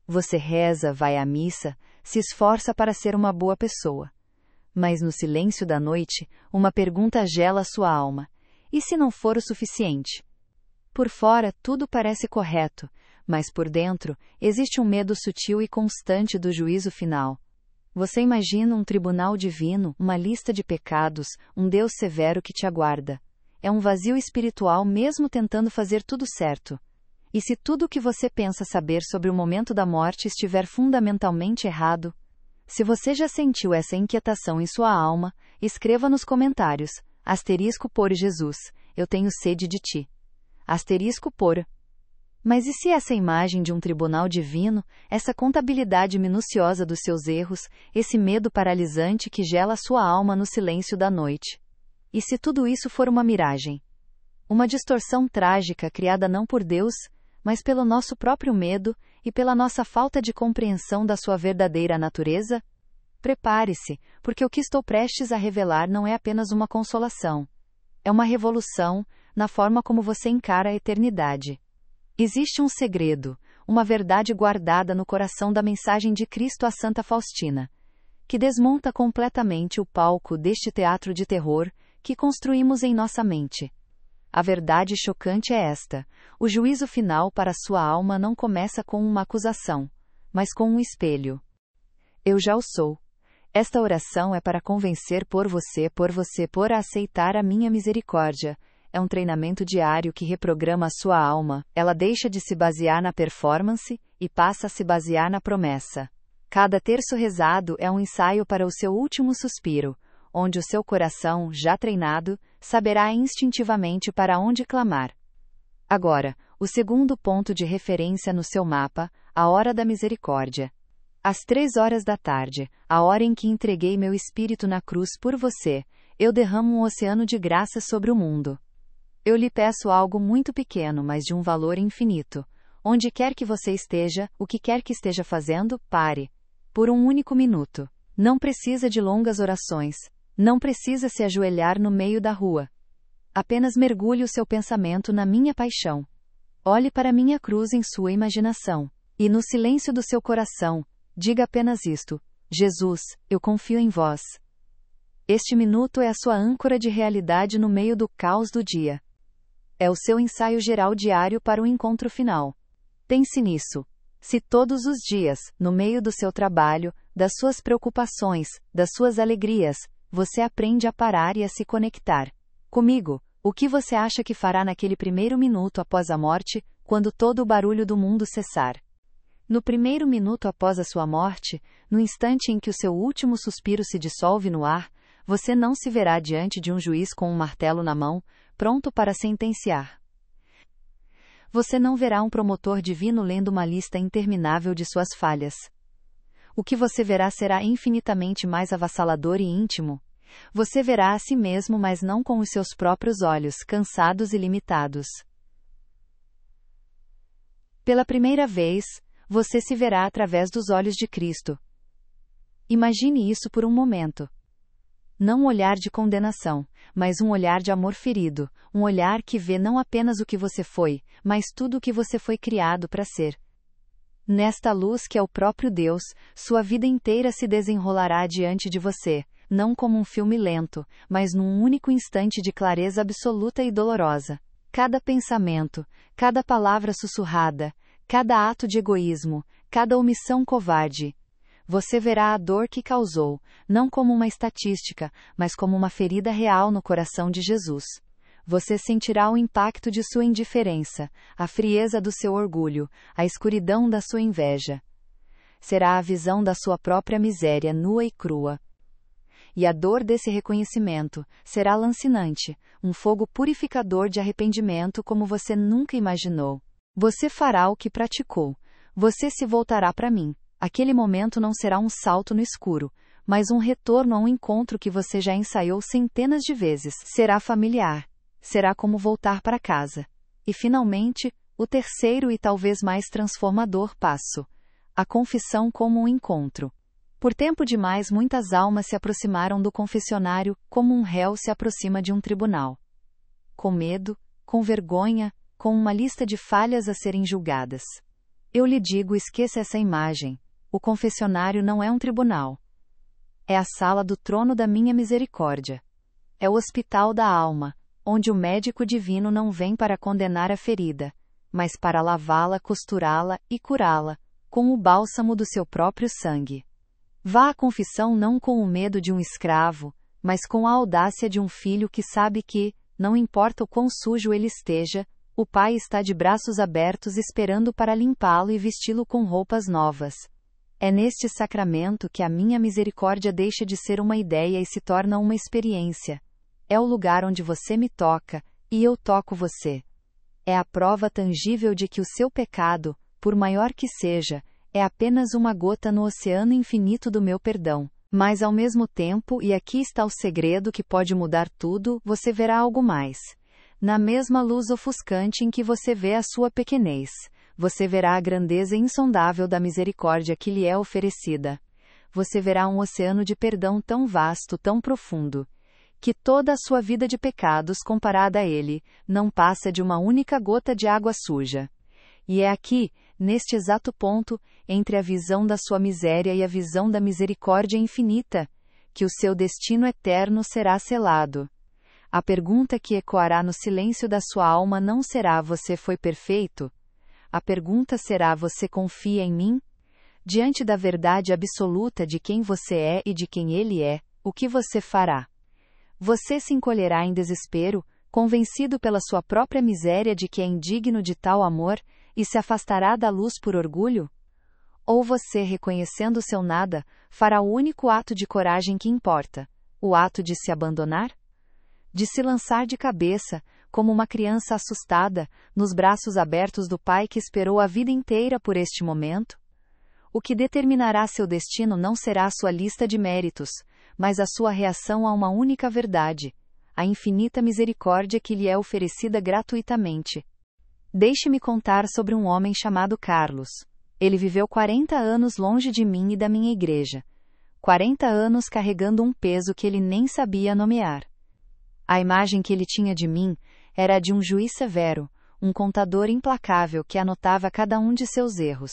Você reza, vai à missa, se esforça para ser uma boa pessoa. Mas no silêncio da noite, uma pergunta gela sua alma. E se não for o suficiente? Por fora, tudo parece correto, mas por dentro, existe um medo sutil e constante do juízo final. Você imagina um tribunal divino, uma lista de pecados, um Deus severo que te aguarda. É um vazio espiritual mesmo tentando fazer tudo certo. E se tudo o que você pensa saber sobre o momento da morte estiver fundamentalmente errado? Se você já sentiu essa inquietação em sua alma, escreva nos comentários, *por Jesus, eu tenho sede de ti. *por. Mas e se essa imagem de um tribunal divino, essa contabilidade minuciosa dos seus erros, esse medo paralisante que gela sua alma no silêncio da noite? E se tudo isso for uma miragem? Uma distorção trágica criada não por Deus, mas pelo nosso próprio medo e pela nossa falta de compreensão da sua verdadeira natureza? Prepare-se, porque o que estou prestes a revelar não é apenas uma consolação. É uma revolução, na forma como você encara a eternidade. Existe um segredo, uma verdade guardada no coração da mensagem de Cristo a Santa Faustina, que desmonta completamente o palco deste teatro de terror que construímos em nossa mente. A verdade chocante é esta: o juízo final para sua alma não começa com uma acusação, mas com um espelho. Eu já o sou. Esta oração é para convencer por você a aceitar a minha misericórdia. É um treinamento diário que reprograma a sua alma. Ela deixa de se basear na performance e passa a se basear na promessa. Cada terço rezado é um ensaio para o seu último suspiro, onde o seu coração, já treinado, saberá instintivamente para onde clamar. Agora, o segundo ponto de referência no seu mapa, a hora da misericórdia. Às 3 horas da tarde, a hora em que entreguei meu espírito na cruz por você, eu derramo um oceano de graça sobre o mundo. Eu lhe peço algo muito pequeno, mas de um valor infinito. Onde quer que você esteja, o que quer que esteja fazendo, pare. Por um único minuto. Não precisa de longas orações. Não precisa se ajoelhar no meio da rua. Apenas mergulhe o seu pensamento na minha paixão. Olhe para minha cruz em sua imaginação. E no silêncio do seu coração, diga apenas isto: Jesus, eu confio em vós. Este minuto é a sua âncora de realidade no meio do caos do dia. É o seu ensaio geral diário para o encontro final. Pense nisso. Se todos os dias, no meio do seu trabalho, das suas preocupações, das suas alegrias, você aprende a parar e a se conectar comigo, o que você acha que fará naquele primeiro minuto após a morte, quando todo o barulho do mundo cessar? No primeiro minuto após a sua morte, no instante em que o seu último suspiro se dissolve no ar, você não se verá diante de um juiz com um martelo na mão, pronto para sentenciar. Você não verá um promotor divino lendo uma lista interminável de suas falhas. O que você verá será infinitamente mais avassalador e íntimo. Você verá a si mesmo, mas não com os seus próprios olhos, cansados e limitados. Pela primeira vez, você se verá através dos olhos de Cristo. Imagine isso por um momento. Não um olhar de condenação, mas um olhar de amor ferido, um olhar que vê não apenas o que você foi, mas tudo o que você foi criado para ser. Nesta luz que é o próprio Deus, sua vida inteira se desenrolará diante de você, não como um filme lento, mas num único instante de clareza absoluta e dolorosa. Cada pensamento, cada palavra sussurrada, cada ato de egoísmo, cada omissão covarde. Você verá a dor que causou, não como uma estatística, mas como uma ferida real no coração de Jesus. Você sentirá o impacto de sua indiferença, a frieza do seu orgulho, a escuridão da sua inveja. Será a visão da sua própria miséria nua e crua. E a dor desse reconhecimento será lancinante, um fogo purificador de arrependimento como você nunca imaginou. Você fará o que praticou. Você se voltará para mim. Aquele momento não será um salto no escuro, mas um retorno a um encontro que você já ensaiou centenas de vezes. Será familiar. Será como voltar para casa. E finalmente, o terceiro e talvez mais transformador passo: a confissão como um encontro. Por tempo demais muitas almas se aproximaram do confessionário como um réu se aproxima de um tribunal. Com medo, com vergonha, com uma lista de falhas a serem julgadas. Eu lhe digo, esqueça essa imagem. O confessionário não é um tribunal. É a sala do trono da minha misericórdia. É o hospital da alma, onde o médico divino não vem para condenar a ferida, mas para lavá-la, costurá-la e curá-la, com o bálsamo do seu próprio sangue. Vá à confissão não com o medo de um escravo, mas com a audácia de um filho que sabe que, não importa o quão sujo ele esteja, o Pai está de braços abertos esperando para limpá-lo e vesti-lo com roupas novas. É neste sacramento que a minha misericórdia deixa de ser uma ideia e se torna uma experiência. É o lugar onde você me toca, e eu toco você. É a prova tangível de que o seu pecado, por maior que seja, é apenas uma gota no oceano infinito do meu perdão. Mas ao mesmo tempo, e aqui está o segredo que pode mudar tudo, você verá algo mais. Na mesma luz ofuscante em que você vê a sua pequenez, você verá a grandeza insondável da misericórdia que lhe é oferecida. Você verá um oceano de perdão tão vasto, tão profundo, que toda a sua vida de pecados comparada a ele, não passa de uma única gota de água suja. E é aqui, neste exato ponto, entre a visão da sua miséria e a visão da misericórdia infinita, que o seu destino eterno será selado. A pergunta que ecoará no silêncio da sua alma não será: você foi perfeito? A pergunta será: você confia em mim? Diante da verdade absoluta de quem você é e de quem ele é, o que você fará? Você se encolherá em desespero, convencido pela sua própria miséria de que é indigno de tal amor, e se afastará da luz por orgulho? Ou você, reconhecendo seu nada, fará o único ato de coragem que importa, o ato de se abandonar? De se lançar de cabeça, como uma criança assustada, nos braços abertos do Pai que esperou a vida inteira por este momento? O que determinará seu destino não será a sua lista de méritos, mas a sua reação a uma única verdade, a infinita misericórdia que lhe é oferecida gratuitamente. Deixe-me contar sobre um homem chamado Carlos. Ele viveu 40 anos longe de mim e da minha igreja. 40 anos carregando um peso que ele nem sabia nomear. A imagem que ele tinha de mim era a de um juiz severo, um contador implacável que anotava cada um de seus erros.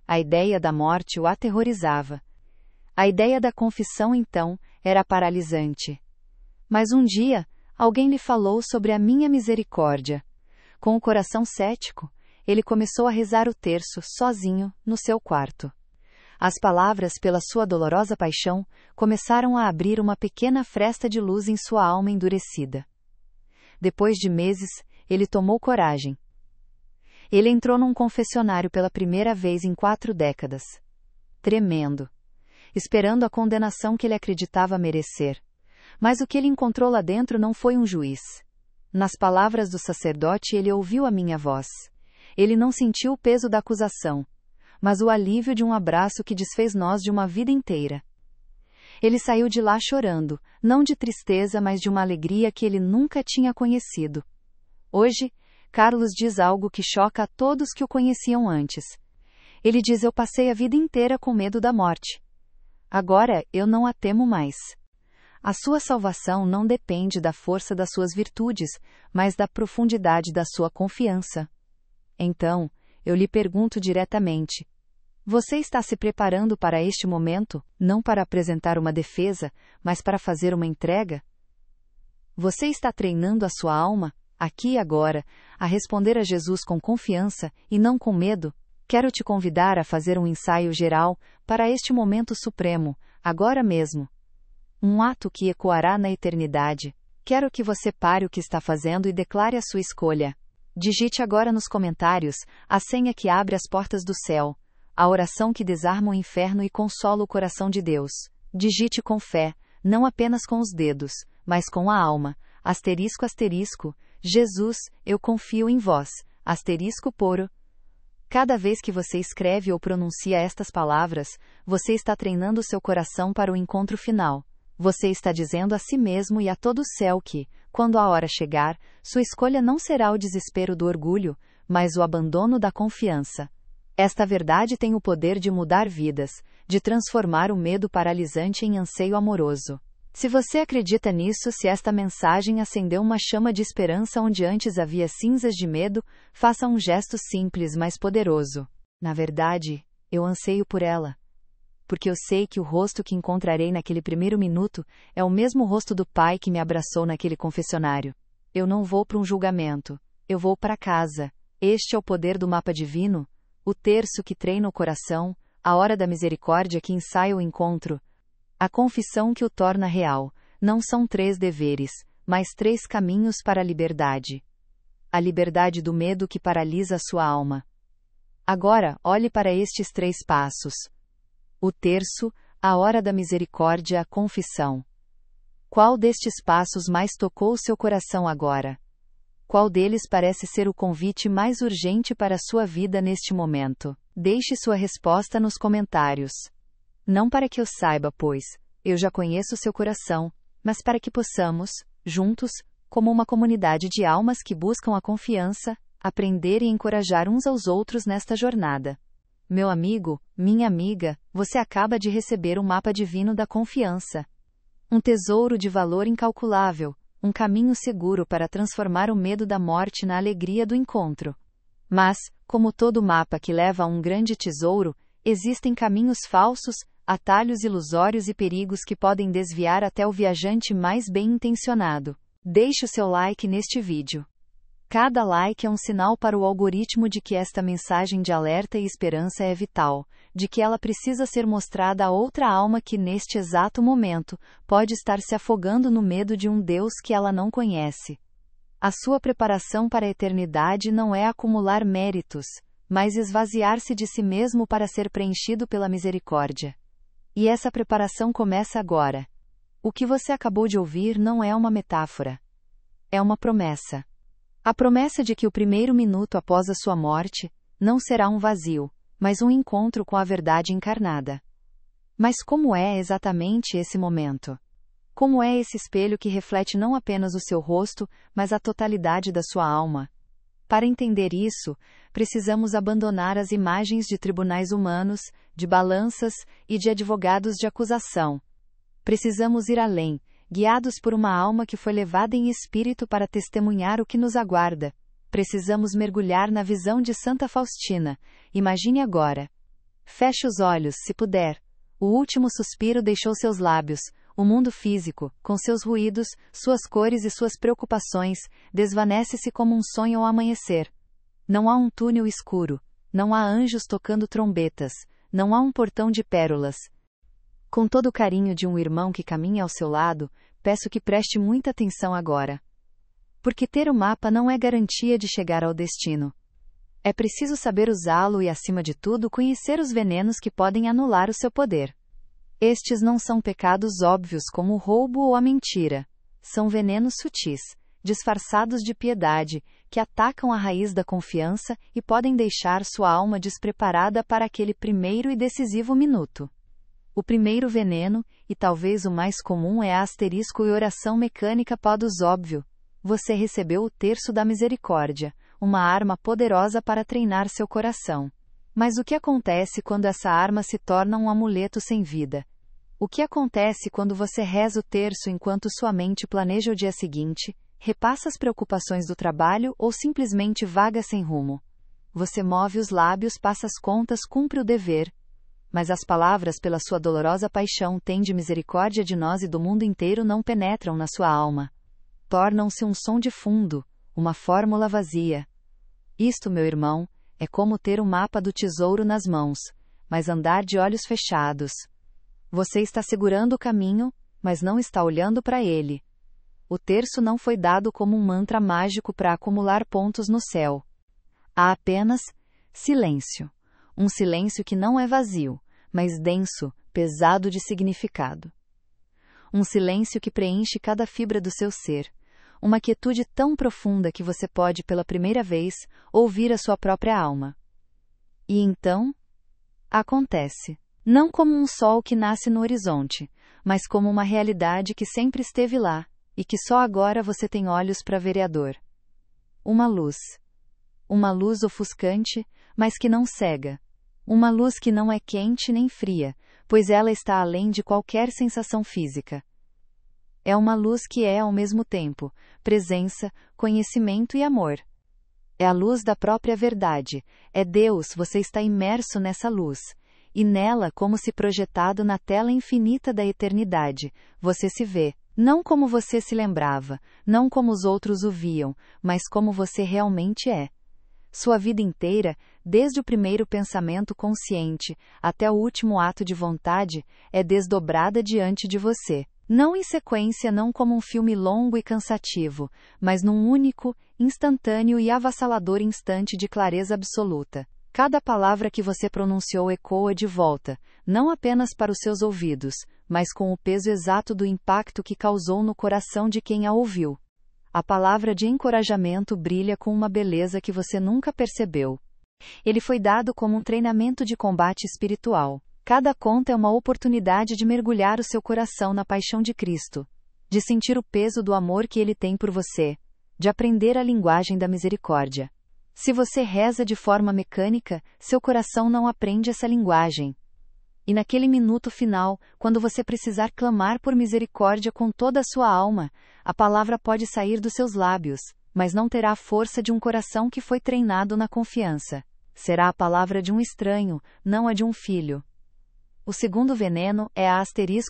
A ideia da morte o aterrorizava. A ideia da confissão, então, era paralisante. Mas um dia, alguém lhe falou sobre a minha misericórdia. Com o coração cético, ele começou a rezar o terço, sozinho, no seu quarto. As palavras, pela sua dolorosa paixão, começaram a abrir uma pequena fresta de luz em sua alma endurecida. Depois de meses, ele tomou coragem. Ele entrou num confessionário pela primeira vez em 4 décadas. Tremendo. Esperando a condenação que ele acreditava merecer. Mas o que ele encontrou lá dentro não foi um juiz. Nas palavras do sacerdote, ele ouviu a minha voz. Ele não sentiu o peso da acusação, mas o alívio de um abraço que desfez nós de uma vida inteira. Ele saiu de lá chorando, não de tristeza, mas de uma alegria que ele nunca tinha conhecido. Hoje, Carlos diz algo que choca a todos que o conheciam antes. Ele diz: eu passei a vida inteira com medo da morte. Agora, eu não a temo mais. A sua salvação não depende da força das suas virtudes, mas da profundidade da sua confiança. Então, eu lhe pergunto diretamente: você está se preparando para este momento, não para apresentar uma defesa, mas para fazer uma entrega? Você está treinando a sua alma, aqui e agora, a responder a Jesus com confiança, e não com medo? Quero te convidar a fazer um ensaio geral, para este momento supremo, agora mesmo. Um ato que ecoará na eternidade. Quero que você pare o que está fazendo e declare a sua escolha. Digite agora nos comentários a senha que abre as portas do céu, a oração que desarma o inferno e consola o coração de Deus. Digite com fé, não apenas com os dedos, mas com a alma. Asterisco, asterisco, Jesus, eu confio em vós. Asterisco poro. Cada vez que você escreve ou pronuncia estas palavras, você está treinando seu coração para o encontro final. Você está dizendo a si mesmo e a todo o céu que, quando a hora chegar, sua escolha não será o desespero do orgulho, mas o abandono da confiança. Esta verdade tem o poder de mudar vidas, de transformar o medo paralisante em anseio amoroso. Se você acredita nisso, se esta mensagem acendeu uma chama de esperança onde antes havia cinzas de medo, faça um gesto simples mas poderoso. Na verdade, eu anseio por ela. Porque eu sei que o rosto que encontrarei naquele primeiro minuto é o mesmo rosto do Pai que me abraçou naquele confessionário. Eu não vou para um julgamento. Eu vou para casa. Este é o poder do mapa divino, o terço que treina o coração, a hora da misericórdia que ensaia o encontro. A confissão que o torna real. Não são 3 deveres, mas 3 caminhos para a liberdade. A liberdade do medo que paralisa a sua alma. Agora, olhe para estes 3 passos. O terço, a hora da misericórdia, a confissão. Qual destes passos mais tocou o seu coração agora? Qual deles parece ser o convite mais urgente para a sua vida neste momento? Deixe sua resposta nos comentários. Não para que eu saiba, pois eu já conheço seu coração, mas para que possamos, juntos, como uma comunidade de almas que buscam a confiança, aprender e encorajar uns aos outros nesta jornada. Meu amigo, minha amiga, você acaba de receber o mapa divino da confiança. Um tesouro de valor incalculável, um caminho seguro para transformar o medo da morte na alegria do encontro. Mas, como todo mapa que leva a um grande tesouro, existem caminhos falsos, atalhos ilusórios e perigos que podem desviar até o viajante mais bem-intencionado. Deixe o seu like neste vídeo. Cada like é um sinal para o algoritmo de que esta mensagem de alerta e esperança é vital, de que ela precisa ser mostrada a outra alma que neste exato momento pode estar se afogando no medo de um Deus que ela não conhece. A sua preparação para a eternidade não é acumular méritos, mas esvaziar-se de si mesmo para ser preenchido pela misericórdia. E essa preparação começa agora. O que você acabou de ouvir não é uma metáfora. É uma promessa. A promessa de que o primeiro minuto após a sua morte não será um vazio, mas um encontro com a verdade encarnada. Mas como é exatamente esse momento? Como é esse espelho que reflete não apenas o seu rosto, mas a totalidade da sua alma? Para entender isso, precisamos abandonar as imagens de tribunais humanos, de balanças e de advogados de acusação. Precisamos ir além, guiados por uma alma que foi levada em espírito para testemunhar o que nos aguarda. Precisamos mergulhar na visão de Santa Faustina. Imagine agora. Feche os olhos, se puder. O último suspiro deixou seus lábios. O mundo físico, com seus ruídos, suas cores e suas preocupações, desvanece-se como um sonho ao amanhecer. Não há um túnel escuro. Não há anjos tocando trombetas. Não há um portão de pérolas. Com todo o carinho de um irmão que caminha ao seu lado, peço que preste muita atenção agora. Porque ter o mapa não é garantia de chegar ao destino. É preciso saber usá-lo e, acima de tudo, conhecer os venenos que podem anular o seu poder. Estes não são pecados óbvios como o roubo ou a mentira. São venenos sutis, disfarçados de piedade, que atacam a raiz da confiança e podem deixar sua alma despreparada para aquele primeiro e decisivo minuto. O primeiro veneno, e talvez o mais comum, é a asterisco e oração mecânica pós óbvio. Você recebeu o terço da misericórdia, uma arma poderosa para treinar seu coração. Mas o que acontece quando essa arma se torna um amuleto sem vida? O que acontece quando você reza o terço enquanto sua mente planeja o dia seguinte, repassa as preocupações do trabalho ou simplesmente vaga sem rumo? Você move os lábios, passa as contas, cumpre o dever. Mas as palavras pela sua dolorosa paixão tende misericórdia de nós e do mundo inteiro não penetram na sua alma. Tornam-se um som de fundo, uma fórmula vazia. Isto, meu irmão, é como ter um mapa do tesouro nas mãos, mas andar de olhos fechados. Você está segurando o caminho, mas não está olhando para ele. O terço não foi dado como um mantra mágico para acumular pontos no céu. Há apenas silêncio. Um silêncio que não é vazio, mas denso, pesado de significado. Um silêncio que preenche cada fibra do seu ser. Uma quietude tão profunda que você pode, pela primeira vez, ouvir a sua própria alma. E então, acontece. Não como um sol que nasce no horizonte, mas como uma realidade que sempre esteve lá, e que só agora você tem olhos para ver. Uma luz. Uma luz ofuscante, mas que não cega. Uma luz que não é quente nem fria, pois ela está além de qualquer sensação física. É uma luz que é, ao mesmo tempo, presença, conhecimento e amor. É a luz da própria verdade. É Deus, você está imerso nessa luz. E nela, como se projetado na tela infinita da eternidade, você se vê, não como você se lembrava, não como os outros o viam, mas como você realmente é. Sua vida inteira, desde o primeiro pensamento consciente até o último ato de vontade, é desdobrada diante de você. Não em sequência, não como um filme longo e cansativo, mas num único, instantâneo e avassalador instante de clareza absoluta. Cada palavra que você pronunciou ecoa de volta, não apenas para os seus ouvidos, mas com o peso exato do impacto que causou no coração de quem a ouviu. A palavra de encorajamento brilha com uma beleza que você nunca percebeu. Ele foi dado como um treinamento de combate espiritual. Cada conta é uma oportunidade de mergulhar o seu coração na paixão de Cristo, de sentir o peso do amor que Ele tem por você, de aprender a linguagem da misericórdia. Se você reza de forma mecânica, seu coração não aprende essa linguagem. E naquele minuto final, quando você precisar clamar por misericórdia com toda a sua alma, a palavra pode sair dos seus lábios, mas não terá a força de um coração que foi treinado na confiança. Será a palavra de um estranho, não a de um filho. O segundo veneno é a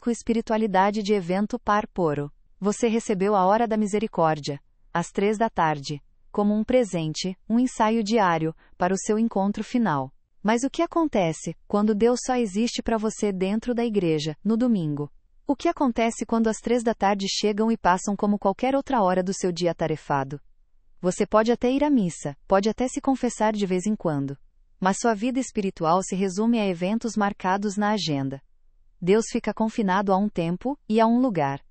espiritualidade de evento par poro. Você recebeu a hora da misericórdia, às 15h, como um presente, um ensaio diário, para o seu encontro final. Mas o que acontece quando Deus só existe para você dentro da igreja, no domingo? O que acontece quando as 15h chegam e passam como qualquer outra hora do seu dia atarefado? Você pode até ir à missa, pode até se confessar de vez em quando. Mas sua vida espiritual se resume a eventos marcados na agenda. Deus fica confinado a um tempo e a um lugar.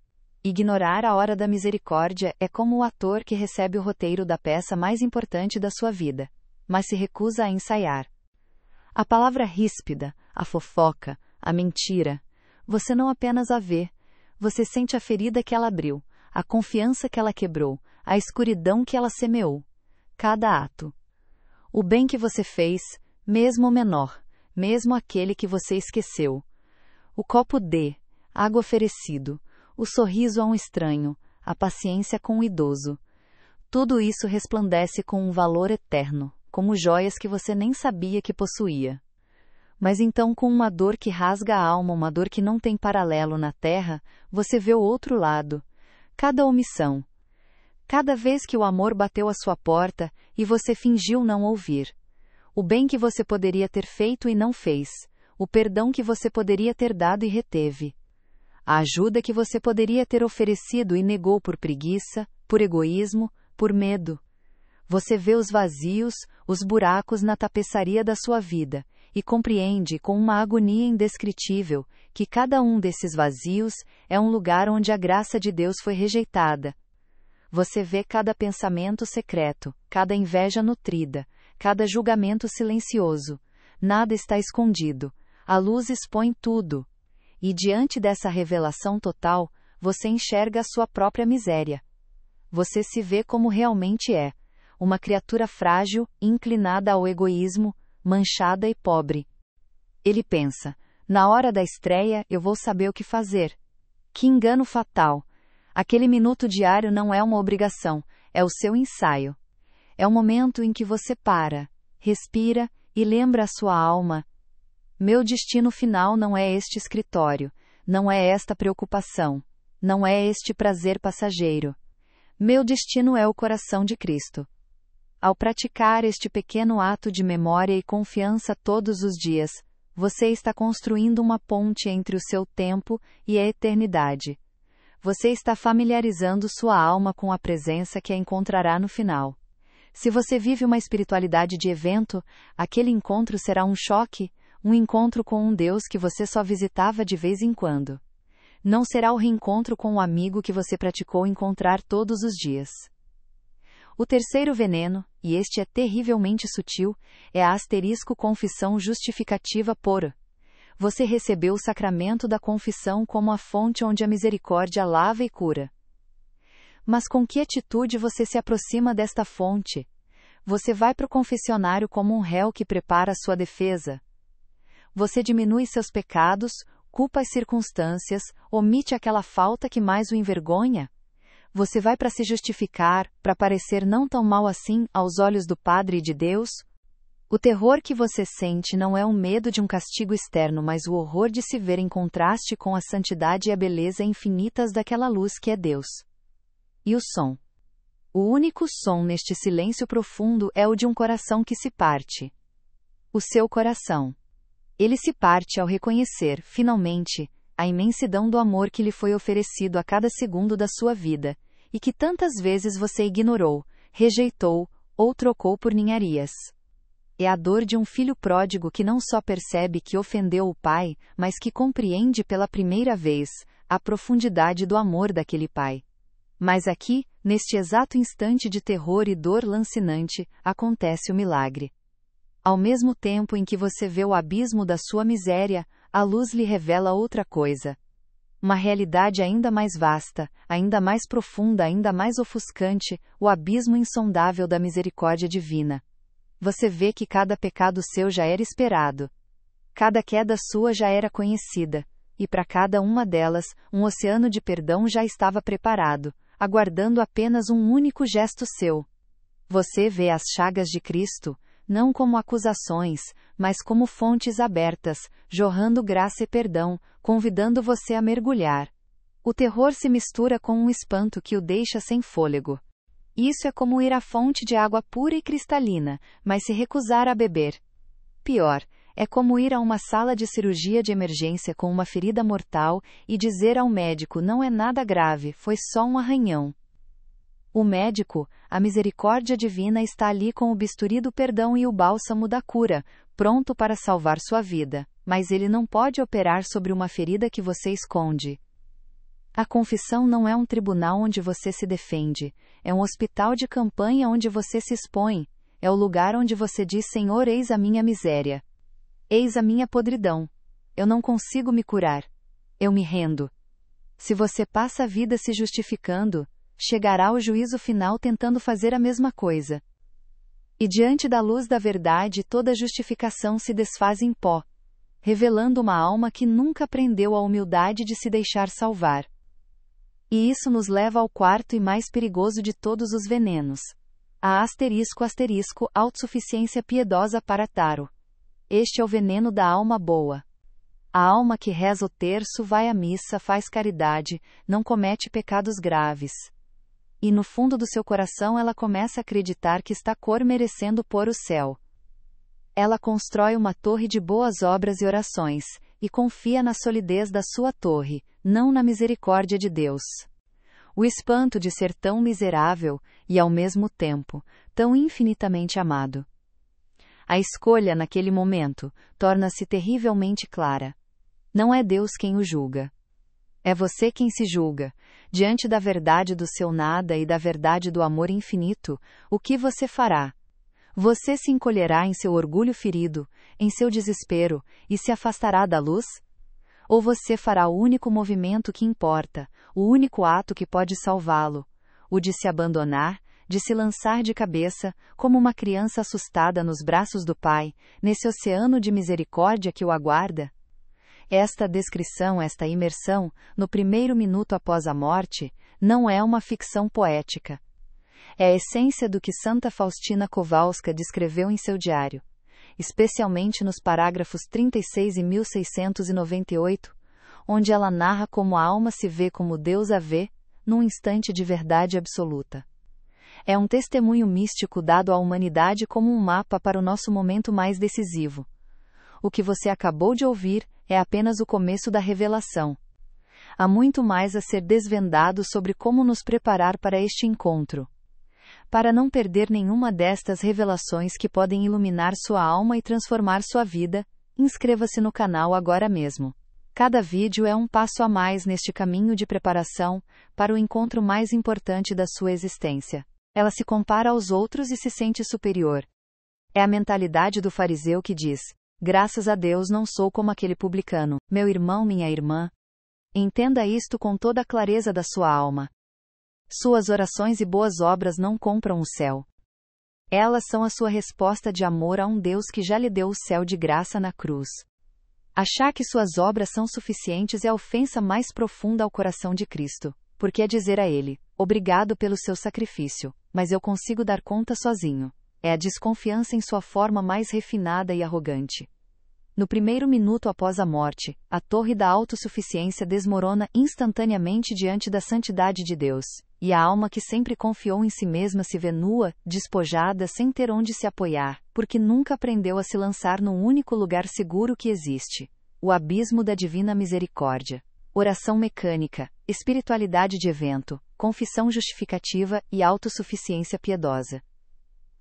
Ignorar a hora da misericórdia é como o ator que recebe o roteiro da peça mais importante da sua vida, mas se recusa a ensaiar. A palavra ríspida, a fofoca, a mentira, você não apenas a vê, você sente a ferida que ela abriu, a confiança que ela quebrou, a escuridão que ela semeou. Cada ato. O bem que você fez, mesmo o menor, mesmo aquele que você esqueceu. O copo de água oferecido, o sorriso a um estranho, a paciência com o idoso. Tudo isso resplandece com um valor eterno, como joias que você nem sabia que possuía. Mas então, com uma dor que rasga a alma, uma dor que não tem paralelo na terra, você vê o outro lado. Cada omissão. Cada vez que o amor bateu à sua porta, e você fingiu não ouvir. O bem que você poderia ter feito e não fez. O perdão que você poderia ter dado e reteve. A ajuda que você poderia ter oferecido e negou por preguiça, por egoísmo, por medo. Você vê os vazios, os buracos na tapeçaria da sua vida, e compreende com uma agonia indescritível que cada um desses vazios é um lugar onde a graça de Deus foi rejeitada. Você vê cada pensamento secreto, cada inveja nutrida, cada julgamento silencioso. Nada está escondido. A luz expõe tudo. E diante dessa revelação total, você enxerga a sua própria miséria. Você se vê como realmente é. Uma criatura frágil, inclinada ao egoísmo, manchada e pobre. Ele pensa, na hora da estreia eu vou saber o que fazer. Que engano fatal! Aquele minuto diário não é uma obrigação, é o seu ensaio. É o momento em que você para, respira e lembra a sua alma. Meu destino final não é este escritório, não é esta preocupação, não é este prazer passageiro. Meu destino é o coração de Cristo. Ao praticar este pequeno ato de memória e confiança todos os dias, você está construindo uma ponte entre o seu tempo e a eternidade. Você está familiarizando sua alma com a presença que a encontrará no final. Se você vive uma espiritualidade de evento, aquele encontro será um choque, um encontro com um Deus que você só visitava de vez em quando. Não será o reencontro com o amigo que você praticou encontrar todos os dias. O terceiro veneno, e este é terrivelmente sutil, é a confissão justificativa por. Você recebeu o sacramento da confissão como a fonte onde a misericórdia lava e cura. Mas com que atitude você se aproxima desta fonte? Você vai para o confessionário como um réu que prepara sua defesa. Você diminui seus pecados, culpa as circunstâncias, omite aquela falta que mais o envergonha? você vai para se justificar, para parecer não tão mal assim aos olhos do Padre e de Deus? O terror que você sente não é o medo de um castigo externo, mas o horror de se ver em contraste com a santidade e a beleza infinitas daquela luz que é Deus. E o som? O único som neste silêncio profundo é o de um coração que se parte. O seu coração. Ele se parte ao reconhecer, finalmente, a imensidão do amor que lhe foi oferecido a cada segundo da sua vida, e que tantas vezes você ignorou, rejeitou, ou trocou por ninharias. É a dor de um filho pródigo que não só percebe que ofendeu o pai, mas que compreende pela primeira vez a profundidade do amor daquele pai. Mas aqui, neste exato instante de terror e dor lancinante, acontece o milagre. Ao mesmo tempo em que você vê o abismo da sua miséria, a luz lhe revela outra coisa. Uma realidade ainda mais vasta, ainda mais profunda, ainda mais ofuscante, o abismo insondável da misericórdia divina. Você vê que cada pecado seu já era esperado. Cada queda sua já era conhecida, e para cada uma delas, um oceano de perdão já estava preparado, aguardando apenas um único gesto seu. Você vê as chagas de Cristo, não como acusações, mas como fontes abertas, jorrando graça e perdão, convidando você a mergulhar. O terror se mistura com um espanto que o deixa sem fôlego. Isso é como ir à fonte de água pura e cristalina, mas se recusar a beber. Pior, é como ir a uma sala de cirurgia de emergência com uma ferida mortal e dizer ao médico: não é nada grave, foi só um arranhão. O médico, a misericórdia divina, está ali com o bisturi do perdão e o bálsamo da cura, pronto para salvar sua vida, mas ele não pode operar sobre uma ferida que você esconde. A confissão não é um tribunal onde você se defende, é um hospital de campanha onde você se expõe, é o lugar onde você diz: Senhor, eis a minha miséria. Eis a minha podridão. Eu não consigo me curar. Eu me rendo. Se você passa a vida se justificando, chegará o juízo final tentando fazer a mesma coisa. E diante da luz da verdade, toda justificação se desfaz em pó, revelando uma alma que nunca aprendeu a humildade de se deixar salvar. E isso nos leva ao quarto e mais perigoso de todos os venenos. A autossuficiência piedosa para Taro. Este é o veneno da alma boa. A alma que reza o terço, vai à missa, faz caridade, não comete pecados graves. E no fundo do seu coração ela começa a acreditar que está merecendo pôr o céu. Ela constrói uma torre de boas obras e orações, e confia na solidez da sua torre, não na misericórdia de Deus. O espanto de ser tão miserável, e ao mesmo tempo, tão infinitamente amado. A escolha naquele momento, torna-se terrivelmente clara. Não é Deus quem o julga. É você quem se julga, diante da verdade do seu nada e da verdade do amor infinito, o que você fará? Você se encolherá em seu orgulho ferido, em seu desespero, e se afastará da luz? Ou você fará o único movimento que importa, o único ato que pode salvá-lo, o de se abandonar, de se lançar de cabeça, como uma criança assustada nos braços do Pai, nesse oceano de misericórdia que o aguarda? Esta descrição, esta imersão, no primeiro minuto após a morte, não é uma ficção poética. É a essência do que Santa Faustina Kowalska descreveu em seu diário, especialmente nos parágrafos 36 e 1698, onde ela narra como a alma se vê como Deus a vê, num instante de verdade absoluta. É um testemunho místico dado à humanidade como um mapa para o nosso momento mais decisivo. O que você acabou de ouvir é apenas o começo da revelação. Há muito mais a ser desvendado sobre como nos preparar para este encontro. Para não perder nenhuma destas revelações que podem iluminar sua alma e transformar sua vida, inscreva-se no canal agora mesmo. Cada vídeo é um passo a mais neste caminho de preparação para o encontro mais importante da sua existência. Ela se compara aos outros e se sente superior. É a mentalidade do fariseu que diz: graças a Deus não sou como aquele publicano, meu irmão, minha irmã. Entenda isto com toda a clareza da sua alma. Suas orações e boas obras não compram o céu. Elas são a sua resposta de amor a um Deus que já lhe deu o céu de graça na cruz. Achar que suas obras são suficientes é a ofensa mais profunda ao coração de Cristo. porque é dizer a ele: obrigado pelo seu sacrifício, mas eu consigo dar conta sozinho. É a desconfiança em sua forma mais refinada e arrogante. No primeiro minuto após a morte, a torre da autossuficiência desmorona instantaneamente diante da santidade de Deus, e a alma que sempre confiou em si mesma se vê nua, despojada sem ter onde se apoiar, porque nunca aprendeu a se lançar no único lugar seguro que existe: o abismo da divina misericórdia. Oração mecânica, espiritualidade de evento, confissão justificativa e autossuficiência piedosa.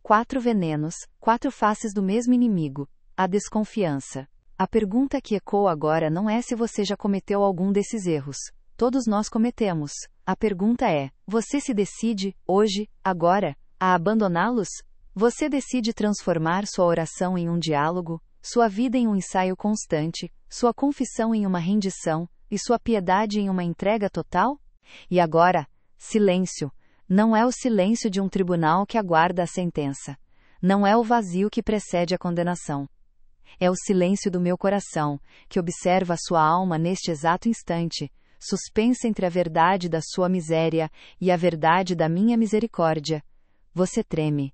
4 venenos, 4 faces do mesmo inimigo. A desconfiança. A pergunta que ecoa agora não é se você já cometeu algum desses erros. Todos nós cometemos. A pergunta é: você se decide, hoje, agora, a abandoná-los? Você decide transformar sua oração em um diálogo, sua vida em um ensaio constante, sua confissão em uma rendição, e sua piedade em uma entrega total? E agora, silêncio. Não é o silêncio de um tribunal que aguarda a sentença. Não é o vazio que precede a condenação. É o silêncio do meu coração, que observa a sua alma neste exato instante, suspensa entre a verdade da sua miséria e a verdade da minha misericórdia. Você treme.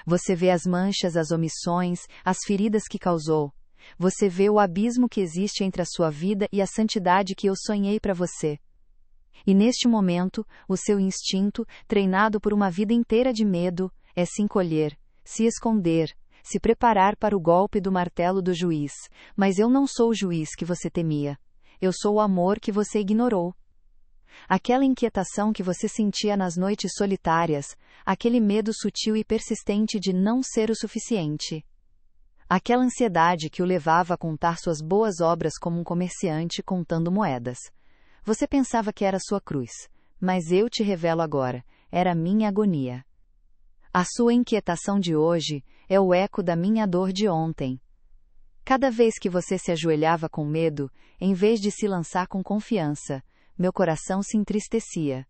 Você vê as manchas, as omissões, as feridas que causou. Você vê o abismo que existe entre a sua vida e a santidade que eu sonhei para você. E neste momento, o seu instinto, treinado por uma vida inteira de medo, é se encolher, se esconder, se preparar para o golpe do martelo do juiz. Mas eu não sou o juiz que você temia. Eu sou o amor que você ignorou. Aquela inquietação que você sentia nas noites solitárias, aquele medo sutil e persistente de não ser o suficiente. Aquela ansiedade que o levava a contar suas boas obras como um comerciante contando moedas. Você pensava que era sua cruz, mas eu te revelo agora, era minha agonia. A sua inquietação de hoje é o eco da minha dor de ontem. Cada vez que você se ajoelhava com medo, em vez de se lançar com confiança, meu coração se entristecia.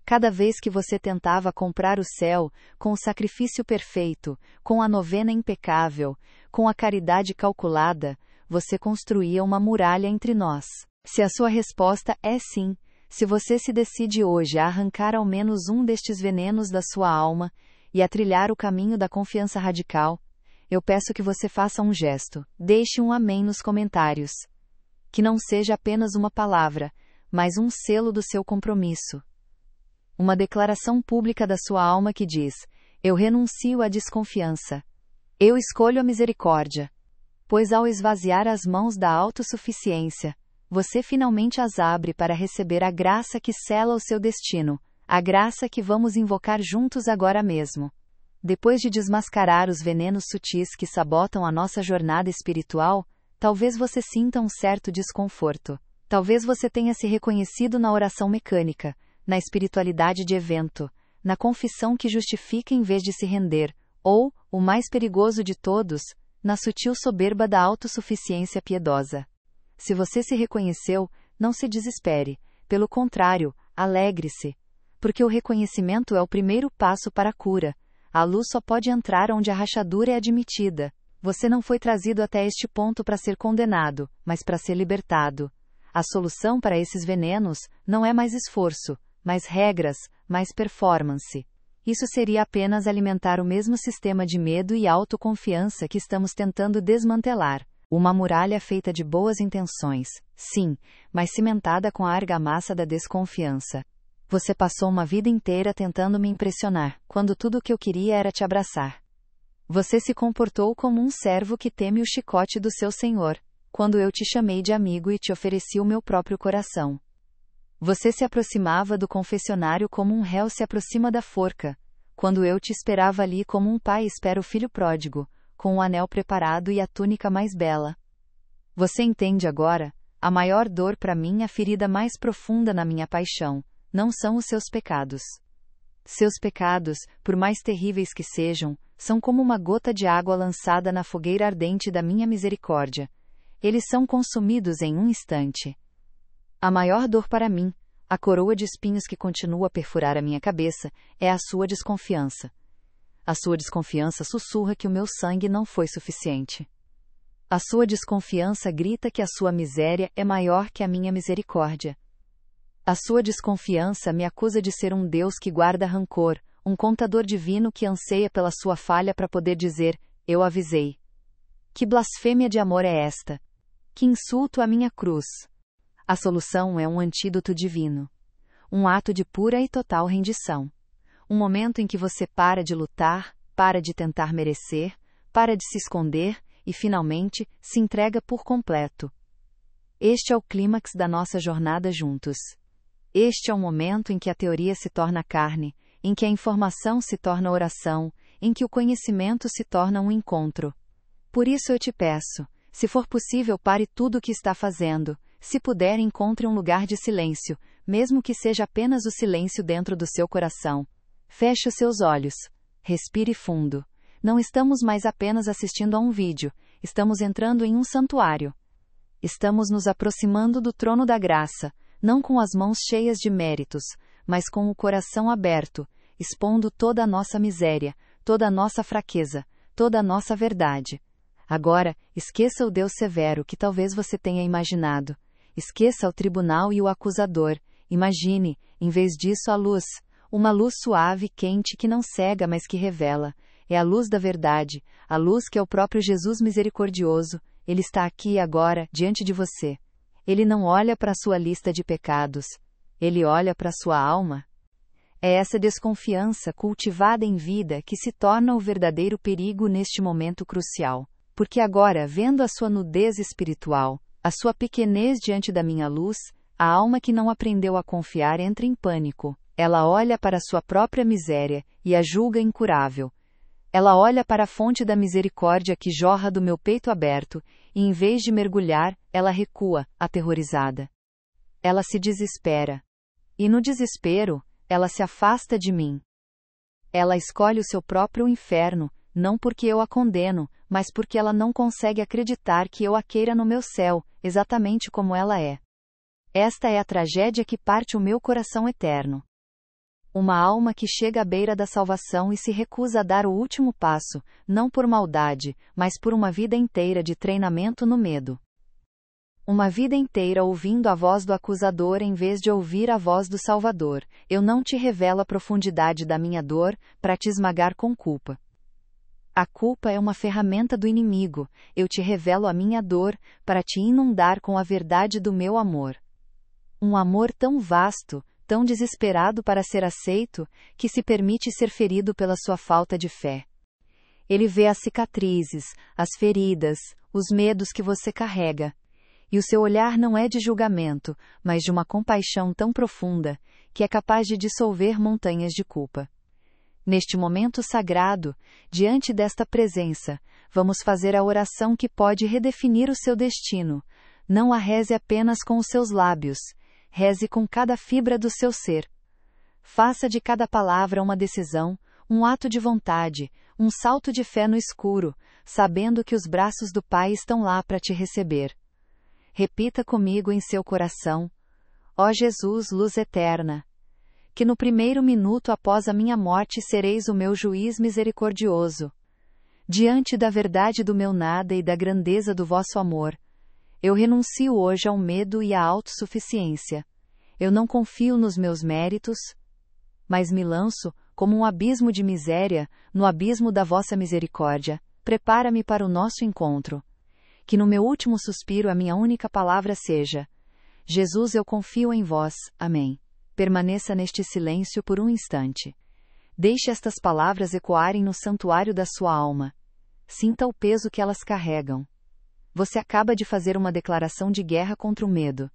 Cada vez que você tentava comprar o céu, com o sacrifício perfeito, com a novena impecável, com a caridade calculada, você construía uma muralha entre nós. Se a sua resposta é sim, se você se decide hoje a arrancar ao menos um destes venenos da sua alma, e a trilhar o caminho da confiança radical, eu peço que você faça um gesto, deixe um amém nos comentários. Que não seja apenas uma palavra, mas um selo do seu compromisso. Uma declaração pública da sua alma que diz: eu renuncio à desconfiança. Eu escolho a misericórdia. Pois ao esvaziar as mãos da autossuficiência, você finalmente as abre para receber a graça que sela o seu destino, a graça que vamos invocar juntos agora mesmo. Depois de desmascarar os venenos sutis que sabotam a nossa jornada espiritual, talvez você sinta um certo desconforto. Talvez você tenha se reconhecido na oração mecânica, na espiritualidade de evento, na confissão que justifica em vez de se render, ou, o mais perigoso de todos, na sutil soberba da autossuficiência piedosa. Se você se reconheceu, não se desespere, pelo contrário, alegre-se. Porque o reconhecimento é o primeiro passo para a cura. A luz só pode entrar onde a rachadura é admitida. Você não foi trazido até este ponto para ser condenado, mas para ser libertado. A solução para esses venenos não é mais esforço, mais regras, mais performance. Isso seria apenas alimentar o mesmo sistema de medo e autoconfiança que estamos tentando desmantelar. Uma muralha feita de boas intenções, sim, mas cimentada com a argamassa da desconfiança. Você passou uma vida inteira tentando me impressionar, quando tudo o que eu queria era te abraçar. Você se comportou como um servo que teme o chicote do seu senhor, quando eu te chamei de amigo e te ofereci o meu próprio coração. Você se aproximava do confessionário como um réu se aproxima da forca, quando eu te esperava ali como um pai espera o filho pródigo, com o anel preparado e a túnica mais bela. Você entende agora? A maior dor para mim, a ferida mais profunda na minha paixão, não são os seus pecados. Seus pecados, por mais terríveis que sejam, são como uma gota de água lançada na fogueira ardente da minha misericórdia. Eles são consumidos em um instante. A maior dor para mim, a coroa de espinhos que continua a perfurar a minha cabeça, é a sua desconfiança. A sua desconfiança sussurra que o meu sangue não foi suficiente. A sua desconfiança grita que a sua miséria é maior que a minha misericórdia. A sua desconfiança me acusa de ser um Deus que guarda rancor, um contador divino que anseia pela sua falha para poder dizer, eu avisei. Que blasfêmia de amor é esta? Que insulto à minha cruz! A solução é um antídoto divino. Um ato de pura e total rendição. Um momento em que você para de lutar, para de tentar merecer, para de se esconder e, finalmente, se entrega por completo. Este é o clímax da nossa jornada juntos. Este é o momento em que a teoria se torna carne, em que a informação se torna oração, em que o conhecimento se torna um encontro. Por isso eu te peço, se for possível, pare tudo o que está fazendo. Se puder, encontre um lugar de silêncio, mesmo que seja apenas o silêncio dentro do seu coração. Feche os seus olhos. Respire fundo. Não estamos mais apenas assistindo a um vídeo, estamos entrando em um santuário. Estamos nos aproximando do trono da graça, não com as mãos cheias de méritos, mas com o coração aberto, expondo toda a nossa miséria, toda a nossa fraqueza, toda a nossa verdade. Agora, esqueça o Deus severo que talvez você tenha imaginado. Esqueça o tribunal e o acusador. Imagine, em vez disso, a luz. Uma luz suave e quente que não cega, mas que revela. É a luz da verdade, a luz que é o próprio Jesus misericordioso. Ele está aqui e agora, diante de você. Ele não olha para a sua lista de pecados. Ele olha para a sua alma. É essa desconfiança cultivada em vida que se torna o verdadeiro perigo neste momento crucial. Porque agora, vendo a sua nudez espiritual, a sua pequenez diante da minha luz, a alma que não aprendeu a confiar entra em pânico. Ela olha para a sua própria miséria e a julga incurável. Ela olha para a fonte da misericórdia que jorra do meu peito aberto, e em vez de mergulhar, ela recua, aterrorizada. Ela se desespera. E no desespero, ela se afasta de mim. Ela escolhe o seu próprio inferno, não porque eu a condeno, mas porque ela não consegue acreditar que eu a queira no meu céu, exatamente como ela é. Esta é a tragédia que parte o meu coração eterno. Uma alma que chega à beira da salvação e se recusa a dar o último passo, não por maldade, mas por uma vida inteira de treinamento no medo. Uma vida inteira ouvindo a voz do acusador em vez de ouvir a voz do Salvador. Eu não te revelo a profundidade da minha dor, para te esmagar com culpa. A culpa é uma ferramenta do inimigo. Eu te revelo a minha dor, para te inundar com a verdade do meu amor. Um amor tão vasto, tão desesperado para ser aceito, que se permite ser ferido pela sua falta de fé. Ele vê as cicatrizes, as feridas, os medos que você carrega. E o seu olhar não é de julgamento, mas de uma compaixão tão profunda, que é capaz de dissolver montanhas de culpa. Neste momento sagrado, diante desta presença, vamos fazer a oração que pode redefinir o seu destino. Não a reze apenas com os seus lábios. Reze com cada fibra do seu ser. Faça de cada palavra uma decisão, um ato de vontade, um salto de fé no escuro, sabendo que os braços do Pai estão lá para te receber. Repita comigo em seu coração: ó Jesus, luz eterna, que no primeiro minuto após a minha morte sereis o meu juiz misericordioso. Diante da verdade do meu nada e da grandeza do vosso amor, eu renuncio hoje ao medo e à autossuficiência. Eu não confio nos meus méritos, mas me lanço, como um abismo de miséria, no abismo da vossa misericórdia. Prepara-me para o nosso encontro. Que no meu último suspiro a minha única palavra seja: Jesus, eu confio em vós. Amém. Permaneça neste silêncio por um instante. Deixe estas palavras ecoarem no santuário da sua alma. Sinta o peso que elas carregam. Você acaba de fazer uma declaração de guerra contra o medo.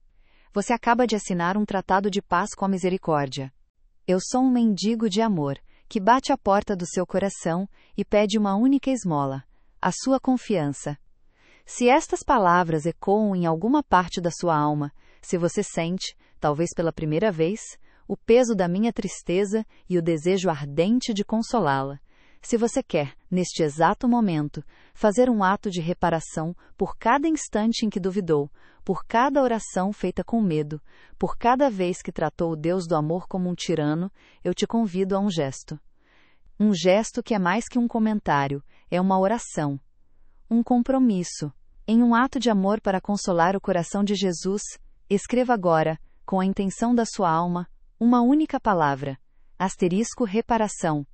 Você acaba de assinar um tratado de paz com a misericórdia. Eu sou um mendigo de amor, que bate à porta do seu coração e pede uma única esmola: a sua confiança. Se estas palavras ecoam em alguma parte da sua alma, se você sente, talvez pela primeira vez, o peso da minha tristeza e o desejo ardente de consolá-la, se você quer, neste exato momento, fazer um ato de reparação por cada instante em que duvidou, por cada oração feita com medo, por cada vez que tratou o Deus do amor como um tirano, eu te convido a um gesto. Um gesto que é mais que um comentário, é uma oração. Um compromisso. Em um ato de amor para consolar o coração de Jesus, escreva agora: com a intenção da sua alma, uma única palavra: reparação.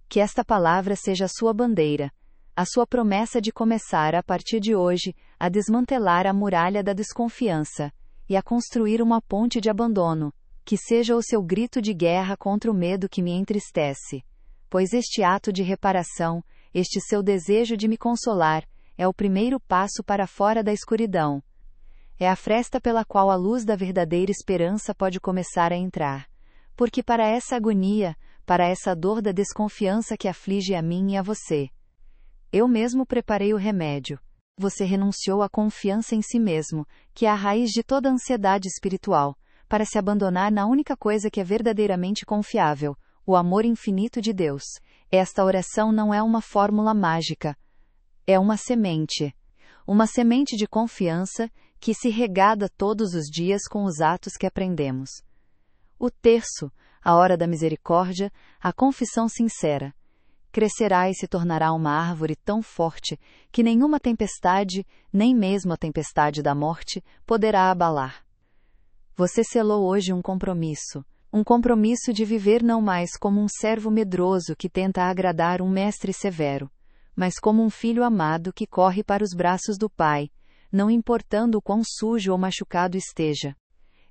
Que esta palavra seja a sua bandeira, a sua promessa de começar a partir de hoje a desmantelar a muralha da desconfiança e a construir uma ponte de abandono, que seja o seu grito de guerra contra o medo que me entristece. Pois este ato de reparação, este seu desejo de me consolar, é o primeiro passo para fora da escuridão. É a fresta pela qual a luz da verdadeira esperança pode começar a entrar. Porque para essa agonia, para essa dor da desconfiança que aflige a mim e a você, eu mesmo preparei o remédio. Você renunciou à confiança em si mesmo, que é a raiz de toda ansiedade espiritual, para se abandonar na única coisa que é verdadeiramente confiável, o amor infinito de Deus. Esta oração não é uma fórmula mágica. É uma semente. Uma semente de confiança, que se regada todos os dias com os atos que aprendemos. O terço, a hora da misericórdia, a confissão sincera. Crescerá e se tornará uma árvore tão forte, que nenhuma tempestade, nem mesmo a tempestade da morte, poderá abalar. Você selou hoje um compromisso de viver não mais como um servo medroso que tenta agradar um mestre severo, mas como um filho amado que corre para os braços do Pai, não importando o quão sujo ou machucado esteja.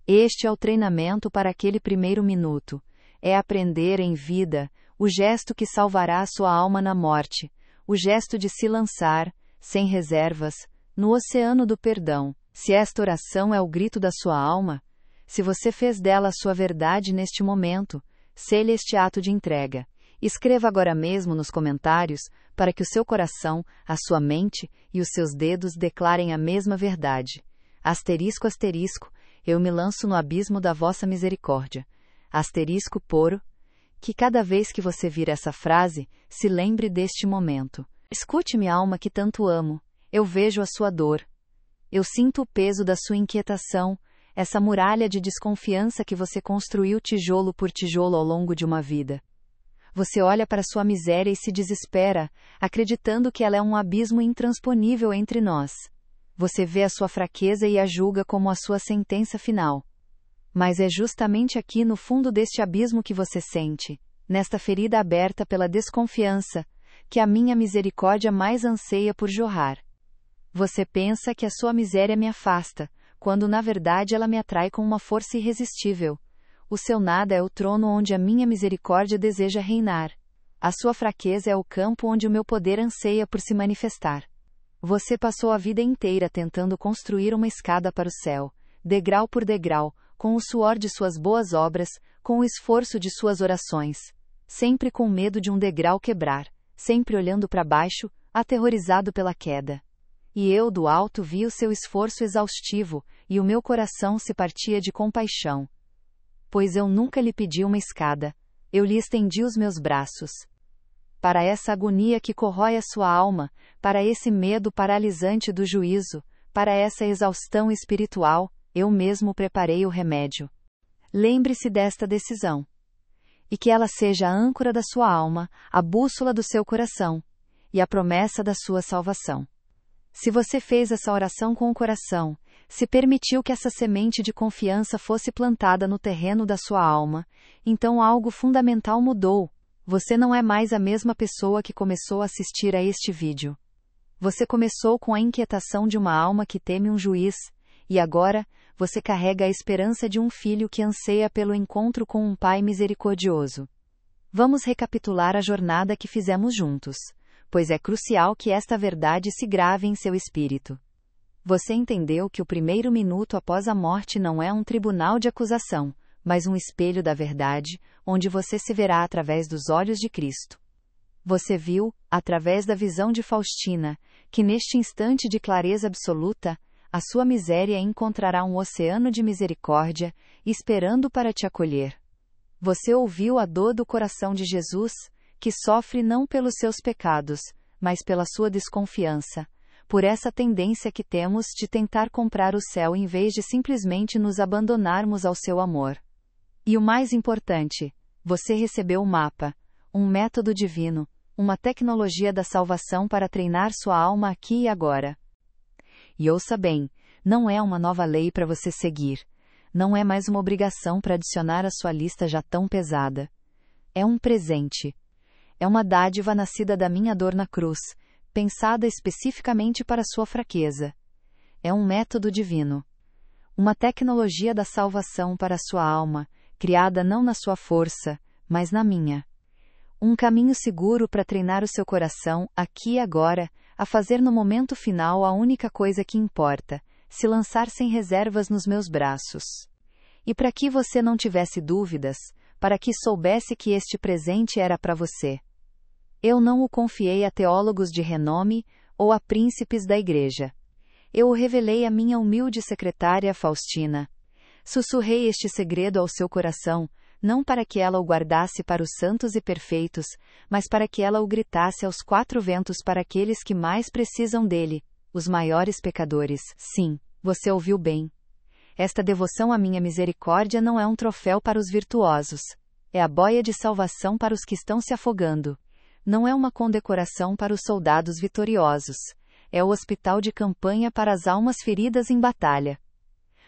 Este é o treinamento para aquele primeiro minuto. É aprender em vida, o gesto que salvará a sua alma na morte, o gesto de se lançar, sem reservas, no oceano do perdão. Se esta oração é o grito da sua alma, se você fez dela a sua verdade neste momento, sele este ato de entrega. Escreva agora mesmo nos comentários, para que o seu coração, a sua mente e os seus dedos declarem a mesma verdade. Asterisco, eu me lanço no abismo da vossa misericórdia. Poro. Que cada vez que você vir essa frase, se lembre deste momento. Escute-me, alma que tanto amo. Eu vejo a sua dor. Eu sinto o peso da sua inquietação, essa muralha de desconfiança que você construiu tijolo por tijolo ao longo de uma vida. Você olha para sua miséria e se desespera, acreditando que ela é um abismo intransponível entre nós. Você vê a sua fraqueza e a julga como a sua sentença final. Mas é justamente aqui no fundo deste abismo que você sente, nesta ferida aberta pela desconfiança, que a minha misericórdia mais anseia por jorrar. Você pensa que a sua miséria me afasta, quando na verdade ela me atrai com uma força irresistível. O seu nada é o trono onde a minha misericórdia deseja reinar. A sua fraqueza é o campo onde o meu poder anseia por se manifestar. Você passou a vida inteira tentando construir uma escada para o céu, degrau por degrau, com o suor de suas boas obras, com o esforço de suas orações, sempre com medo de um degrau quebrar, sempre olhando para baixo, aterrorizado pela queda. E eu do alto vi o seu esforço exaustivo, e o meu coração se partia de compaixão. Pois eu nunca lhe pedi uma escada, eu lhe estendi os meus braços. Para essa agonia que corrói a sua alma, para esse medo paralisante do juízo, para essa exaustão espiritual, eu mesmo preparei o remédio. Lembre-se desta decisão. E que ela seja a âncora da sua alma, a bússola do seu coração, e a promessa da sua salvação. Se você fez essa oração com o coração, se permitiu que essa semente de confiança fosse plantada no terreno da sua alma, então algo fundamental mudou. Você não é mais a mesma pessoa que começou a assistir a este vídeo. Você começou com a inquietação de uma alma que teme um juiz, e agora, você carrega a esperança de um filho que anseia pelo encontro com um pai misericordioso. Vamos recapitular a jornada que fizemos juntos, pois é crucial que esta verdade se grave em seu espírito. Você entendeu que o primeiro minuto após a morte não é um tribunal de acusação, mas um espelho da verdade, onde você se verá através dos olhos de Cristo. Você viu, através da visão de Faustina, que neste instante de clareza absoluta, a sua miséria encontrará um oceano de misericórdia, esperando para te acolher. Você ouviu a dor do coração de Jesus, que sofre não pelos seus pecados, mas pela sua desconfiança, por essa tendência que temos de tentar comprar o céu em vez de simplesmente nos abandonarmos ao seu amor. E o mais importante, você recebeu o mapa, um método divino, uma tecnologia da salvação para treinar sua alma aqui e agora. E ouça bem, não é uma nova lei para você seguir. Não é mais uma obrigação para adicionar à sua lista já tão pesada. É um presente. É uma dádiva nascida da minha dor na cruz, pensada especificamente para sua fraqueza. É um método divino. Uma tecnologia da salvação para a sua alma, criada não na sua força, mas na minha. Um caminho seguro para treinar o seu coração, aqui e agora, a fazer no momento final a única coisa que importa, se lançar sem reservas nos meus braços. E para que você não tivesse dúvidas, para que soubesse que este presente era para você. Eu não o confiei a teólogos de renome, ou a príncipes da igreja. Eu o revelei à minha humilde secretária Faustina. Sussurrei este segredo ao seu coração, não para que ela o guardasse para os santos e perfeitos, mas para que ela o gritasse aos quatro ventos para aqueles que mais precisam dele, os maiores pecadores. Sim, você ouviu bem. Esta devoção à minha misericórdia não é um troféu para os virtuosos. É a boia de salvação para os que estão se afogando. Não é uma condecoração para os soldados vitoriosos. É o hospital de campanha para as almas feridas em batalha.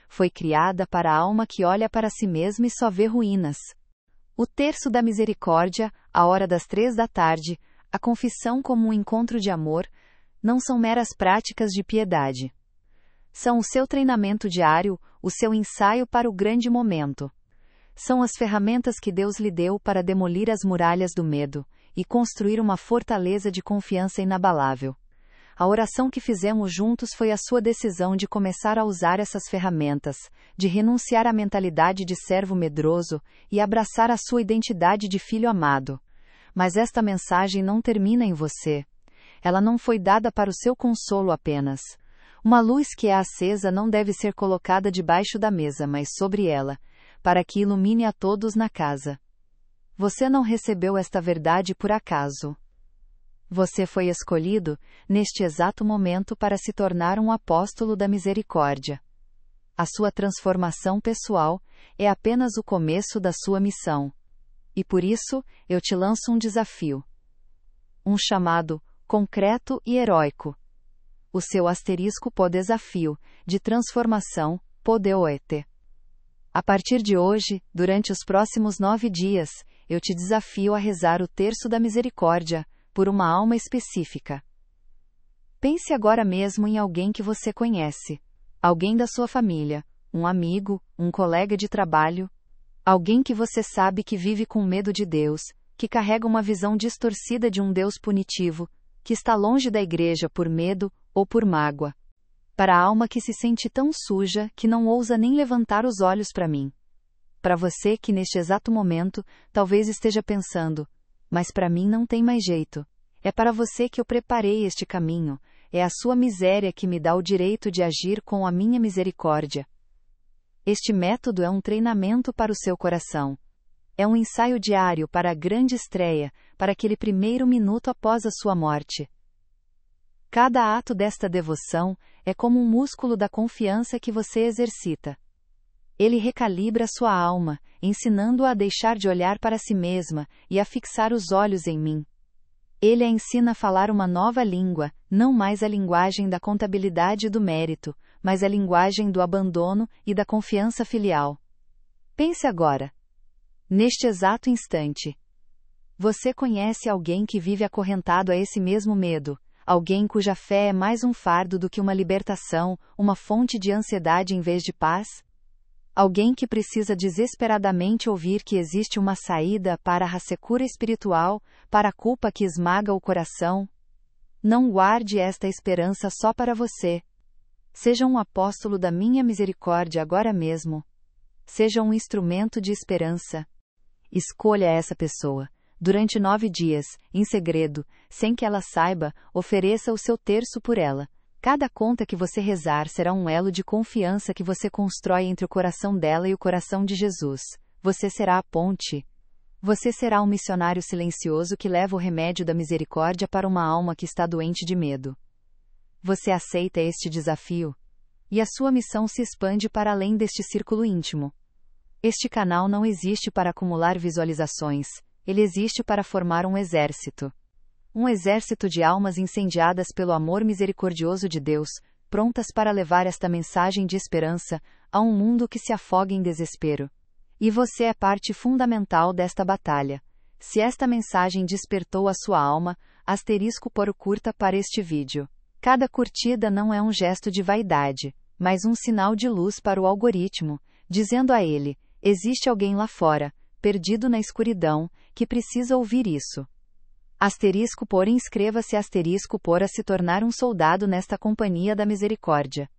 Foi criada para a alma que olha para si mesma e só vê ruínas. O terço da misericórdia, a hora das 15h, a confissão como um encontro de amor, não são meras práticas de piedade. São o seu treinamento diário, o seu ensaio para o grande momento. São as ferramentas que Deus lhe deu para demolir as muralhas do medo e construir uma fortaleza de confiança inabalável. A oração que fizemos juntos foi a sua decisão de começar a usar essas ferramentas, de renunciar à mentalidade de servo medroso e abraçar a sua identidade de filho amado. Mas esta mensagem não termina em você. Ela não foi dada para o seu consolo apenas. Uma luz que é acesa não deve ser colocada debaixo da mesa, mas sobre ela, para que ilumine a todos na casa. Você não recebeu esta verdade por acaso. Você foi escolhido, neste exato momento, para se tornar um apóstolo da misericórdia. A sua transformação pessoal é apenas o começo da sua missão. E por isso, eu te lanço um desafio. Um chamado, concreto e heróico. O seu asterisco pô desafio, de transformação, podeoete. A partir de hoje, durante os próximos 9 dias, eu te desafio a rezar o terço da misericórdia, por uma alma específica. Pense agora mesmo em alguém que você conhece. Alguém da sua família, um amigo, um colega de trabalho. Alguém que você sabe que vive com medo de Deus, que carrega uma visão distorcida de um Deus punitivo, que está longe da igreja por medo ou por mágoa. Para a alma que se sente tão suja que não ousa nem levantar os olhos para mim. Para você que neste exato momento, talvez esteja pensando, mas para mim não tem mais jeito. É para você que eu preparei este caminho, é a sua miséria que me dá o direito de agir com a minha misericórdia. Este método é um treinamento para o seu coração. É um ensaio diário para a grande estreia, para aquele primeiro minuto após a sua morte. Cada ato desta devoção é como um músculo da confiança que você exercita. Ele recalibra sua alma, ensinando-a a deixar de olhar para si mesma e a fixar os olhos em mim. Ele a ensina a falar uma nova língua, não mais a linguagem da contabilidade e do mérito, mas a linguagem do abandono e da confiança filial. Pense agora. Neste exato instante. Você conhece alguém que vive acorrentado a esse mesmo medo, alguém cuja fé é mais um fardo do que uma libertação, uma fonte de ansiedade em vez de paz? Alguém que precisa desesperadamente ouvir que existe uma saída para a secura espiritual, para a culpa que esmaga o coração? Não guarde esta esperança só para você. Seja um apóstolo da minha misericórdia agora mesmo. Seja um instrumento de esperança. Escolha essa pessoa. Durante 9 dias, em segredo, sem que ela saiba, ofereça o seu terço por ela. Cada conta que você rezar será um elo de confiança que você constrói entre o coração dela e o coração de Jesus. Você será a ponte. Você será um missionário silencioso que leva o remédio da misericórdia para uma alma que está doente de medo. Você aceita este desafio? E a sua missão se expande para além deste círculo íntimo. Este canal não existe para acumular visualizações, ele existe para formar um exército. Um exército de almas incendiadas pelo amor misericordioso de Deus, prontas para levar esta mensagem de esperança a um mundo que se afoga em desespero. E você é parte fundamental desta batalha. Se esta mensagem despertou a sua alma, *por curta para este vídeo. Cada curtida não é um gesto de vaidade, mas um sinal de luz para o algoritmo, dizendo a ele: existe alguém lá fora, perdido na escuridão, que precisa ouvir isso. *por inscreva-se *por a se tornar um soldado nesta companhia da misericórdia.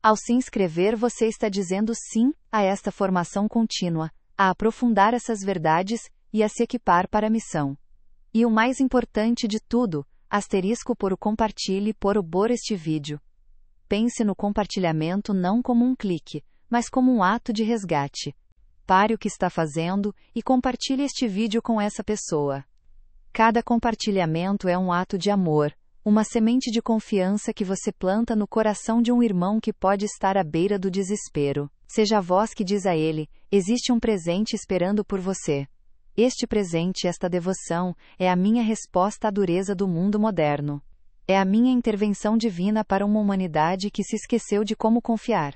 Ao se inscrever, você está dizendo sim a esta formação contínua, a aprofundar essas verdades e a se equipar para a missão. E o mais importante de tudo, *por compartilhe por este vídeo. Pense no compartilhamento não como um clique, mas como um ato de resgate. Pare o que está fazendo e compartilhe este vídeo com essa pessoa. Cada compartilhamento é um ato de amor, uma semente de confiança que você planta no coração de um irmão que pode estar à beira do desespero. Seja a voz que diz a ele: existe um presente esperando por você. Este presente, esta devoção, é a minha resposta à dureza do mundo moderno. É a minha intervenção divina para uma humanidade que se esqueceu de como confiar.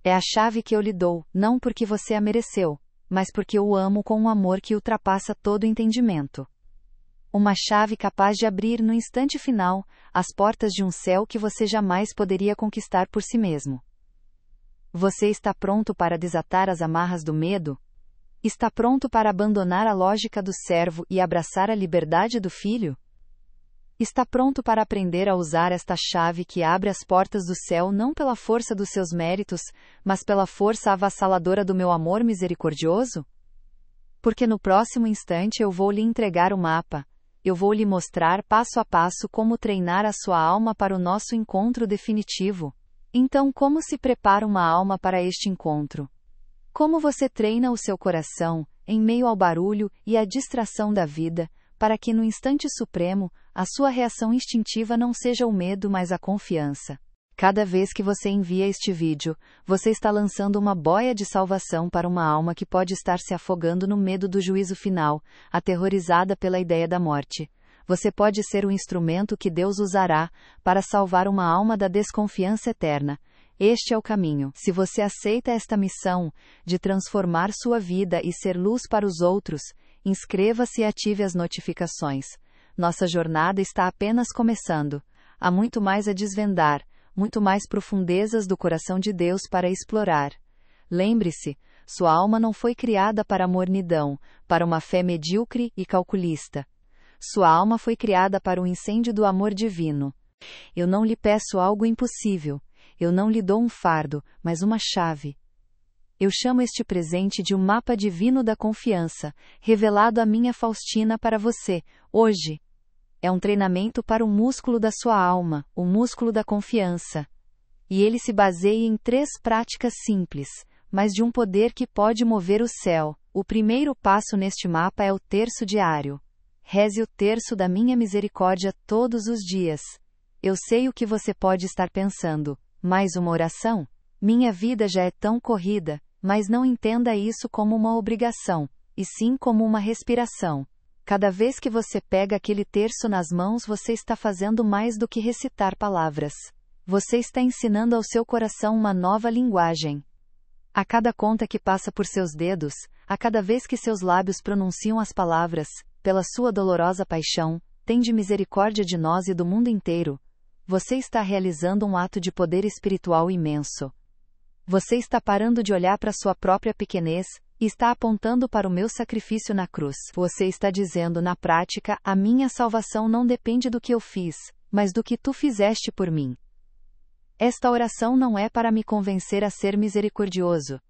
É a chave que eu lhe dou, não porque você a mereceu, mas porque eu o amo com um amor que ultrapassa todo entendimento. Uma chave capaz de abrir no instante final as portas de um céu que você jamais poderia conquistar por si mesmo. Você está pronto para desatar as amarras do medo? Está pronto para abandonar a lógica do servo e abraçar a liberdade do filho? Está pronto para aprender a usar esta chave que abre as portas do céu não pela força dos seus méritos, mas pela força avassaladora do meu amor misericordioso? Porque no próximo instante eu vou lhe entregar o mapa. Eu vou lhe mostrar passo a passo como treinar a sua alma para o nosso encontro definitivo. Então, como se prepara uma alma para este encontro? Como você treina o seu coração, em meio ao barulho e à distração da vida, para que no instante supremo, a sua reação instintiva não seja o medo, mas a confiança? Cada vez que você envia este vídeo, você está lançando uma boia de salvação para uma alma que pode estar se afogando no medo do juízo final, aterrorizada pela ideia da morte. Você pode ser o instrumento que Deus usará para salvar uma alma da desconfiança eterna. Este é o caminho. Se você aceita esta missão, de transformar sua vida e ser luz para os outros, inscreva-se e ative as notificações. Nossa jornada está apenas começando. Há muito mais a desvendar, muito mais profundezas do coração de Deus para explorar. Lembre-se, sua alma não foi criada para a mornidão, para uma fé medíocre e calculista. Sua alma foi criada para o incêndio do amor divino. Eu não lhe peço algo impossível. Eu não lhe dou um fardo, mas uma chave. Eu chamo este presente de um mapa divino da confiança, revelado a minha Faustina para você, hoje. É um treinamento para o músculo da sua alma, o músculo da confiança. E ele se baseia em 3 práticas simples, mas de um poder que pode mover o céu. O primeiro passo neste mapa é o terço diário. Reze o terço da minha misericórdia todos os dias. Eu sei o que você pode estar pensando. Mais uma oração? Minha vida já é tão corrida, mas não entenda isso como uma obrigação, e sim como uma respiração. Cada vez que você pega aquele terço nas mãos, você está fazendo mais do que recitar palavras. Você está ensinando ao seu coração uma nova linguagem. A cada conta que passa por seus dedos, a cada vez que seus lábios pronunciam as palavras, pela sua dolorosa paixão, tende misericórdia de nós e do mundo inteiro, você está realizando um ato de poder espiritual imenso. Você está parando de olhar para sua própria pequenez, e está apontando para o meu sacrifício na cruz. Você está dizendo na prática: a minha salvação não depende do que eu fiz, mas do que tu fizeste por mim. Esta oração não é para me convencer a ser misericordioso.